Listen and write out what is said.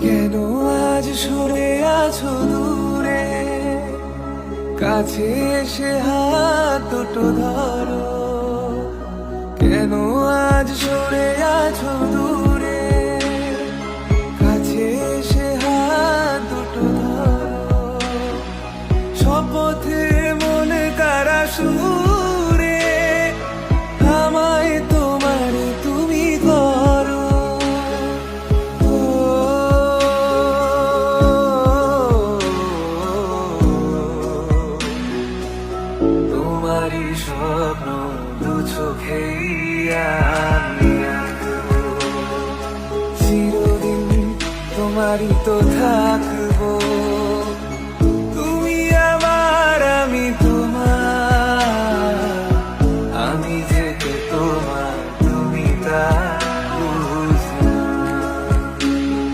কেন আজ সরে আছো দূরে, কাছে এসে হাত দুটো ধরো। কেন আজ সরে আছো দূরে, কাছে এসে হাত দুটো ধরো। শপথে মনে কারা সুরে আমায় তোমার তুমি করো। তোমারই স্বপ্ন দু চোখেই আমি আঁকবো, চিরদিন তোমারই তো থাকবো।